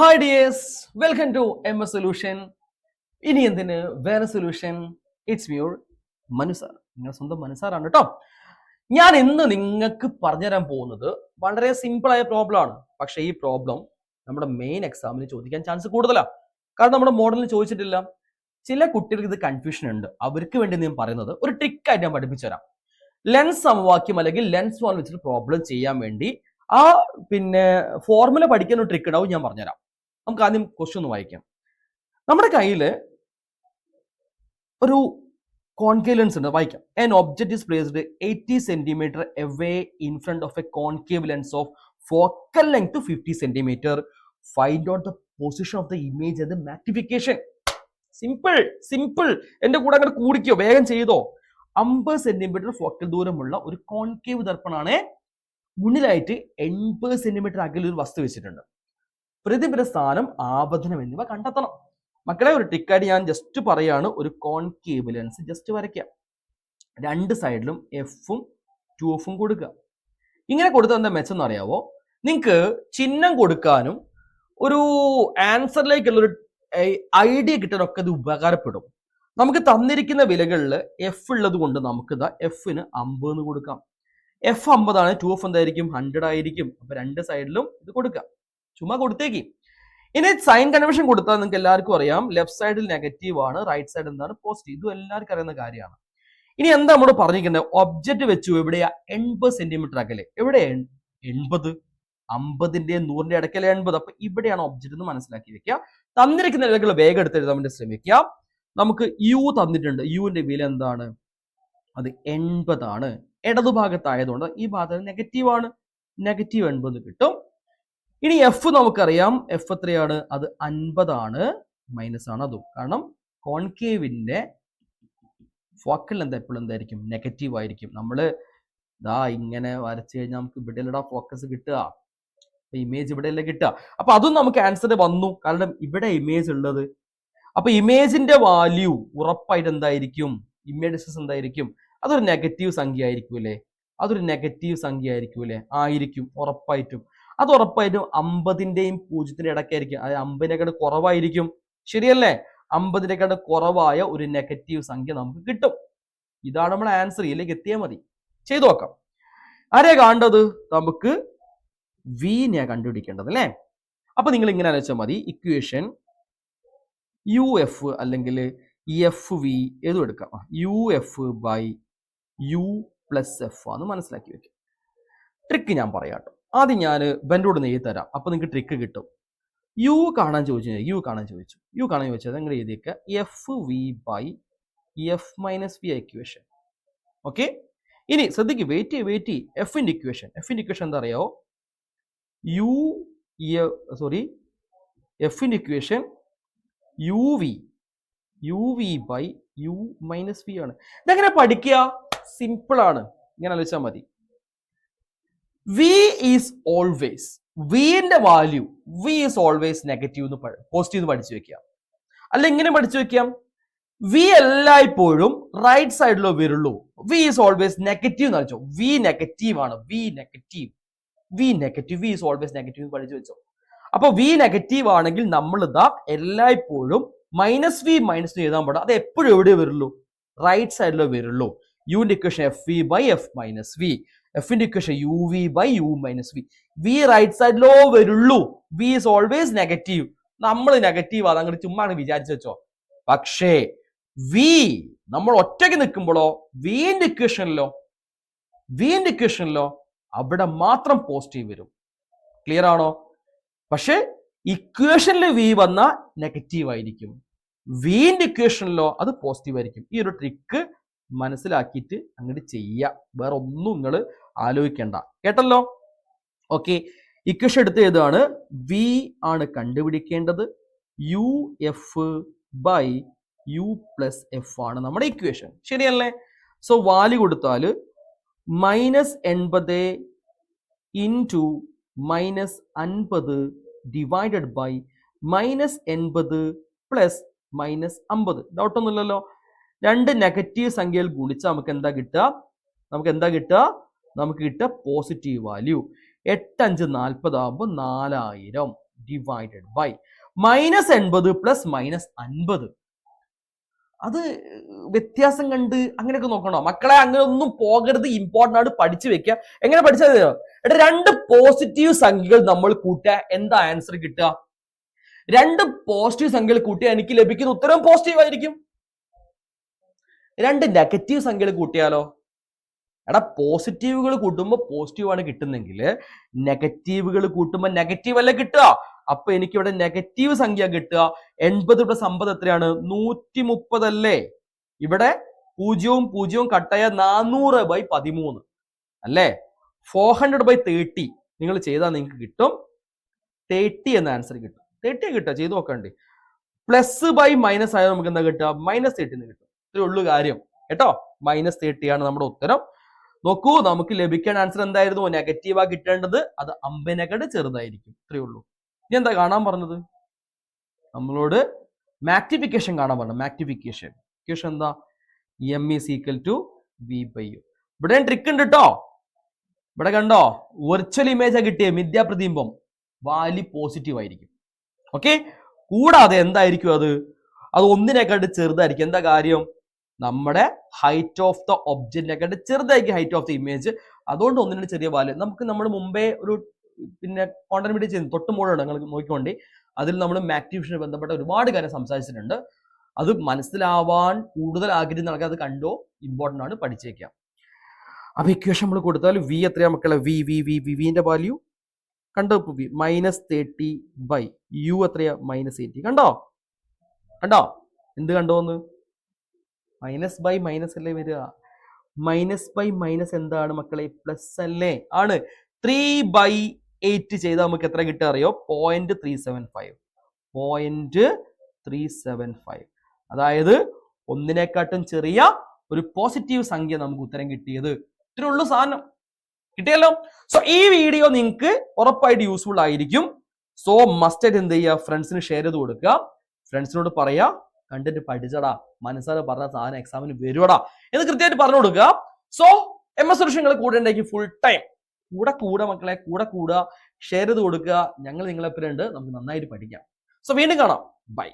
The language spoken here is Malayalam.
Hi dears, welcome to MS solution. ഇനി എന്തിന് വേറെ സൊല്യൂഷൻ? ഇറ്റ്സ് മ്യൂർ മനുസാർ. നിങ്ങളുടെ സ്വന്തം മനുസാറാണ് കേട്ടോ. ഞാൻ ഇന്ന് നിങ്ങൾക്ക് പറഞ്ഞുതരാൻ പോകുന്നത് വളരെ സിമ്പിൾ ആയ പ്രോബ്ലം ആണ്. പക്ഷേ ഈ പ്രോബ്ലം നമ്മുടെ മെയിൻ എക്സാമിന് ചോദിക്കാൻ ചാൻസ് കൂടുതലാണ്. കാരണം നമ്മുടെ മോഡലിൽ ചോദിച്ചിട്ടില്ല. ചില കുട്ടികൾക്ക് ഇത് കൺഫ്യൂഷൻ ഉണ്ട്. അവർക്ക് വേണ്ടി ഞാൻ പറയുന്നത് ഒരു ട്രിക്കായിട്ട് ഞാൻ പഠിപ്പിച്ചു തരാം. ലെൻസ് സമവാക്യം അല്ലെങ്കിൽ ലെൻസ് ഫോം വെച്ചിട്ട് പ്രോബ്ലം ചെയ്യാൻ വേണ്ടി ആ ഫോർമുല പഠിക്കാൻ ഒരു ട്രിക്ക് ഉണ്ടാവും, ഞാൻ പറഞ്ഞുതരാം. നമുക്ക് ആദ്യം ക്വസ്റ്റ്യൻ ഒന്ന് വായിക്കാം. നമ്മുടെ കയ്യിൽ ഒരു കോൺകേവ് ലെൻസ് ഉണ്ട്, വായിക്കാം. An object is placed 80 centimeter away in front of a concave lens of focal length 50 centimeter. Find out the position of the image and the magnification. Simple. എന്റെ കൂടെ അങ്ങോട്ട് കൂടിക്കോ, വേഗം ചെയ്തോ. 50 സെന്റിമീറ്റർ ഫോക്കൽ ദൂരമുള്ള ഒരു കോൺകേവ് ദർപ്പണാണ്. മുന്നിലായിട്ട് 80 സെന്റിമീറ്റർ അകലെ ഒരു വസ്തു വെച്ചിട്ടുണ്ട്. പ്രതിബിംബ സ്ഥാനം, ആപതനം എന്നിവ കണ്ടെത്തണം. മക്കളെ, ഒരു ട്രിക്കായിട്ട് ഞാൻ ജസ്റ്റ് പറയാണ്. ഒരു കോൺകേവ് ലെൻസ് ജസ്റ്റ് വരയ്ക്കാം. രണ്ട് സൈഡിലും എഫും 2F കൊടുക്കുക. ഇങ്ങനെ കൊടുത്താൽ എന്താ മെച്ചം എന്ന് അറിയാവോ? നിങ്ങൾക്ക് ചിഹ്നം കൊടുക്കാനും ഒരു ആൻസറിലേക്കുള്ള ഒരു ഐഡിയ കിട്ടാനൊക്കെ ഇത് ഉപകാരപ്പെടും. നമുക്ക് തന്നിരിക്കുന്ന വിലകളിൽ എഫ് ഉള്ളത് കൊണ്ട് നമുക്ക് എഫിന് 50 എന്ന് കൊടുക്കാം. എഫ് 50 ആണ്, 2F എന്തായിരിക്കും? 100 ആയിരിക്കും. അപ്പൊ രണ്ട് സൈഡിലും ഇത് കൊടുക്കാം. ചുമ്മാ കൊടുത്തേക്ക്. ഇനി സൈൻ കൺവെൻഷൻ കൊടുത്താൽ നിങ്ങൾക്ക് എല്ലാവർക്കും അറിയാം, ലെഫ്റ്റ് സൈഡിൽ നെഗറ്റീവ് ആണ്, റൈറ്റ് സൈഡ് എന്താണ്? പോസിറ്റീവ്. ഇതും എല്ലാവർക്കും അറിയുന്ന കാര്യമാണ്. ഇനി എന്താ നമ്മൾ പറഞ്ഞിരിക്കുന്നത്? ഒബ്ജക്റ്റ് വെച്ചു എവിടെയാ? 80 സെന്റിമീറ്റർ അകലെ. എവിടെ 80? 50ന്റെ 100ന്റെ ഇടയ്ക്കല്ലേ 80. അപ്പൊ ഇവിടെയാണ് ഒബ്ജക്റ്റ് എന്ന് മനസ്സിലാക്കി വെക്കുക. തന്നിരിക്കുന്ന വിലകൾ വേഗം എടുത്ത് എഴുതാൻ വേണ്ടി ശ്രമിക്കാം. നമുക്ക് യു തന്നിട്ടുണ്ട്. യുവിന്റെ വില എന്താണ്? അത് 80 ആണ്. ഇടതുഭാഗത്തായതുകൊണ്ട് ഈ ഭാഗത്ത് നെഗറ്റീവ് ആണ്. നെഗറ്റീവ് 80 കിട്ടും. ഇനി എഫ് നമുക്കറിയാം. എഫ് എത്രയാണ്? അത് 50 ആണ്. മൈനസ് ആണ് അതും. കാരണം കോൺകേവിന്റെ ഫോക്കൽ ലെങ്ത് എപ്പോഴും എന്തായിരിക്കും? നെഗറ്റീവ് ആയിരിക്കും. നമ്മള് ഇങ്ങനെ വരച്ചു കഴിഞ്ഞാൽ നമുക്ക് ഇവിടെയല്ലടാ ഫോക്കസ് കിട്ടുക, ഇമേജ് ഇവിടെയല്ലേ കിട്ടുക. അപ്പൊ അതും നമുക്ക് ആൻസർ വന്നു, കാരണം ഇവിടെ ഇമേജ് ഉള്ളത്. അപ്പൊ ഇമേജിന്റെ വാല്യൂ ഉറപ്പായിട്ട് എന്തായിരിക്കും? ഇമേജ് ഡിസ്റ്റൻസ് എന്തായിരിക്കും? അതൊരു നെഗറ്റീവ് സംഖ്യ ആയിരിക്കൂലേ? ആയിരിക്കും, ഉറപ്പായിട്ടും. അത് ഉറപ്പായിട്ടും 50ന്റെയും 0ന്റെ ഇടയ്ക്കായിരിക്കും. അത് 50നേക്കാൾ കുറവായിരിക്കും. ശരിയല്ലേ? 50നേക്കാൾ കുറവായ ഒരു നെഗറ്റീവ് സംഖ്യ നമുക്ക് കിട്ടും. ഇതാണ് നമ്മൾ ആൻസർ. ഇതിലേക്ക് എത്തിയാൽ മതി. ചെയ്തു നോക്കാം. ആരെയാ കാണേണ്ടത്? നമുക്ക് വിനെയാ കണ്ടുപിടിക്കേണ്ടത് അല്ലേ? അപ്പൊ നിങ്ങൾ ഇങ്ങനെ ആലോചിച്ചാൽ മതി. ഇക്വേഷൻ UF അല്ലെങ്കിൽ FV ഏതും എടുക്കാം. UF by U plus F ആണെന്ന് മനസ്സിലാക്കി വെക്കും. ട്രിക്ക് ഞാൻ പറയാട്ടോ. ആദ്യം ഞാൻ ബെൻഡോട് നെയ്ത് തരാം. അപ്പൊ നിങ്ങൾക്ക് ട്രിക്ക് കിട്ടും. യു കാണാൻ ചോദിച്ചാൽ നിങ്ങൾ എഴുതിയേക്കുക FV by F minus V equation. Okay, ഇനി ശ്രദ്ധിക്കുക. വെയിറ്റ്. എഫിന്റെ ഇക്വേഷൻ എന്താ അറിയാവോ? എഫിന്റെ equation UV by U minus V ആണ്. ഇതെങ്ങനെ പഠിക്കുക? സിമ്പിൾ ആണ്. ഇങ്ങനെ ആലോചിച്ചാൽ മതി. വിന്റെ value V is always negative എന്ന് പോസിറ്റീവ് എന്ന് പഠിച്ചു വെക്കുക. അല്ല ഇങ്ങനെ പഠിച്ചു വെക്കാം. V എല്ലായ്പ്പോഴും റൈറ്റ് സൈഡിലോ വരുള്ളൂ. V is always നെഗറ്റീവ് എന്ന് പഠിച്ചോ. V നെഗറ്റീവ് ആണ്. V is always നെഗറ്റീവ് എന്ന് പഠിച്ചു വെച്ചോ. അപ്പൊ V നെഗറ്റീവ് ആണെങ്കിൽ നമ്മൾ എല്ലായ്പ്പോഴും -V എഴുതാൻ പാടില്ല. അത് എപ്പോഴും എവിടെ വരുള്ളൂ? റൈറ്റ് സൈഡിലോ വരുള്ളൂ. യുവിന്റെ equation FV by F minus V. എഫിന്റെ equation UV by U minus V. V right സൈഡിലോ വരുള്ളൂ. V is always negative. നമ്മൾ നെഗറ്റീവ് ആണ് അങ്ങനെ ചുമ്മാ വിചാരിച്ചു വെച്ചോ. പക്ഷേ V നമ്മൾ ഒറ്റയ്ക്ക് നിൽക്കുമ്പോഴോ വിന്റെ ഇക്വേഷനിലോ അവിടെ മാത്രം പോസിറ്റീവ് വരും. ക്ലിയർ ആണോ? പക്ഷെ ഇക്വേഷനിൽ V വന്ന നെഗറ്റീവ് ആയിരിക്കും. വിന്റെ ഇക്വേഷനിലോ അത് പോസിറ്റീവ് ആയിരിക്കും. ഈ ഒരു ട്രിക്ക് മനസ്സിലാക്കിയിട്ട് അങ്ങോട്ട് ചെയ്യുക. വേറെ ഒന്നും നിങ്ങൾ ആലോചിക്കേണ്ട. കേട്ടല്ലോ? ഓക്കെ, ഇക്വേഷൻ എടുത്ത് ഏതാണ്? V ആണ് കണ്ടുപിടിക്കേണ്ടത്. UF by U plus F ആണ് നമ്മുടെ ഇക്വേഷൻ. ശരിയല്ലേ? സോ വാല്യൂ കൊടുത്താൽ -80 into -50 ഡിവൈഡഡ് ബൈ -80 പ്ലസ് -50. ഡൗട്ടൊന്നുമില്ലല്ലോ. രണ്ട് നെഗറ്റീവ് സംഖ്യയിൽ ഗുണിച്ചാൽ നമുക്ക് എന്താ കിട്ടുക? നമുക്ക് കിട്ടുക പോസിറ്റീവ് വാല്യൂ. 8×5 40 ആകുമ്പോൾ 4000 ഡിവൈഡഡ് ബൈ -80 പ്ലസ് -50. അത് വ്യത്യാസം കണ്ട് അങ്ങനെയൊക്കെ നോക്കണോ മക്കളെ? അങ്ങനെ ഒന്നും പോകരുത്, ഇമ്പോർട്ടന്റ് ആണ്, പഠിച്ചു വെക്കുക. എങ്ങനെ പഠിച്ചത്? രണ്ട് പോസിറ്റീവ് സംഖ്യകൾ നമ്മൾ കൂട്ടുക, എന്താ ആൻസർ കിട്ടുക? രണ്ട് പോസിറ്റീവ് സംഖ്യകൾ കൂട്ടിയാൽ എനിക്ക് ലഭിക്കുന്ന ഉത്തരം പോസിറ്റീവ് ആയിരിക്കും. രണ്ട് നെഗറ്റീവ് സംഖ്യകൾ കൂട്ടിയാലോ? എടാ, പോസിറ്റീവുകൾ കൂട്ടുമ്പോൾ പോസിറ്റീവ് ആണ് കിട്ടുന്നെങ്കിൽ നെഗറ്റീവുകൾ കൂട്ടുമ്പോൾ നെഗറ്റീവ് അല്ലേ കിട്ടുക. അപ്പൊ എനിക്ക് ഇവിടെ നെഗറ്റീവ് സംഖ്യ കിട്ടുക. 80 പ്ലസ് 50 എത്രയാണ്? 130 അല്ലേ? ഇവിടെ 0 കട്ടായ 400/13 അല്ലേ? 400/30 നിങ്ങൾ ചെയ്താൽ നിങ്ങൾക്ക് കിട്ടും 30 എന്ന ആൻസർ കിട്ടും. 30 കിട്ടുക, ചെയ്ത് നോക്കണ്ടേ. പ്ലസ് ബൈ മൈനസ് ആയാൽ നമുക്ക് എന്താ കിട്ടുക? -30 എന്ന് കിട്ടും. ഇത്രേ ഉള്ളൂ കാര്യം കേട്ടോ. -30 ആണ് നമ്മുടെ ഉത്തരം. നോക്കൂ, നമുക്ക് ലഭിക്കേണ്ട ആൻസർ എന്തായിരുന്നു? നെഗറ്റീവാ കിട്ടേണ്ടത്, അത് അമ്പതിനെക്കാട് ചെറുതായിരിക്കും. ഇത്രേ ഉള്ളൂ. ഇനി എന്താ കാണാൻ പറഞ്ഞത്? നമ്മളോട് മാഗ്നിഫിക്കേഷൻ കാണാൻ പറഞ്ഞു. മാഗ്നിഫിക്കേഷൻ എന്താ? m is equal to v/u. ഇവിടെ ട്രിക്ക് ഉണ്ട് കേട്ടോ. ഇവിടെ കണ്ടോ, വെർച്വൽ ഇമേജാ കിട്ടിയ മിഥ്യാപ്രതിബിംബം, വാല്യൂ പോസിറ്റീവ് ആയിരിക്കും. ഓക്കെ, കൂടാതെ എന്തായിരിക്കും അത് ഒന്നിനെക്കാട്ട് ചെറുതായിരിക്കും. എന്താ കാര്യം? നമ്മുടെ ഹൈറ്റ് ഓഫ് ദ ഒബ്ജക്റ്റിനെക്കാട്ട് ചെറുതായിരിക്കും ഹൈറ്റ് ഓഫ് ദ ഇമേജ്. അതുകൊണ്ട് ഒന്നിനും ചെറിയ വാല്യൂ. നമ്മൾ മുമ്പേ ഒരു കോണ്ടന്റ് വീഡിയോ ചെയ്യുന്നു, തൊട്ട് മുകളിലുണ്ട്, നിങ്ങൾ നോക്കിക്കൊണ്ടേ. അതിൽ നമ്മൾ മാഗ്നിഫിക്കേഷന് ബന്ധപ്പെട്ട ഒരുപാട് കാര്യം സംസാരിച്ചിട്ടുണ്ട്. അത് മനസ്സിലാവാൻ കൂടുതൽ ആഗ്രഹം നൽകാൻ അത് കണ്ടോ, ഇമ്പോർട്ടൻ്റ് ആണ്, പഠിച്ചേക്കാം. അപ്പൊ ഇക്വേഷൻ നമ്മൾ കൊടുത്താൽ വി എത്രയാ മക്കളെ? വിന്റെ വാല്യൂ കണ്ടോ? വി -30/u എത്രയാ? -80. കണ്ടോ? എന്ത് കണ്ടോന്ന്? മൈനസ് ബൈ മൈനസ് അല്ലേ വരിക? -/- എന്താണ് മക്കളെ? പ്ലസ് അല്ലേ? ആണ്. 3/8 ചെയ്താൽ നമുക്ക് എത്ര കിട്ടുക അറിയോ? 0.375. അതായത് ഒന്നിനെക്കാട്ടും ചെറിയ ഒരു പോസിറ്റീവ് സംഖ്യ നമുക്ക് ഉത്തരം കിട്ടിയത്. ഇത്രേ ഉള്ളൂ സാധനം. കിട്ടിയല്ലോ. സോ ഈ വീഡിയോ നിങ്ങൾക്ക് ഉറപ്പായിട്ട് യൂസ്ഫുൾ ആയിരിക്കും. സോ മസ്റ്റ് ആയിട്ട് എന്ത് ചെയ്യുക? ഫ്രണ്ട്സിന് ഷെയർ ചെയ്ത് കൊടുക്കുക. ഫ്രണ്ട്സിനോട് പറയാ, കണ്ടിട്ട് പഠിച്ചടാ, മനസ്സാരെ പറഞ്ഞ സാധനം എക്സാമിന് വരുവടാ എന്ന് കൃത്യമായിട്ട് പറഞ്ഞു കൊടുക്കുക. സോ MS സൊല്യൂഷൻ കൂടെ ഉണ്ടെങ്കിൽ ഫുൾ ടൈം കൂടെ മക്കളെ, കൂടെ ഷെയർ ചെയ്ത് കൊടുക്കുക. ഞങ്ങൾ നിങ്ങളെപ്പോഴുണ്ട്, നമുക്ക് നന്നായിട്ട് പഠിക്കാം. സോ വീണ്ടും കാണാം. ബൈ.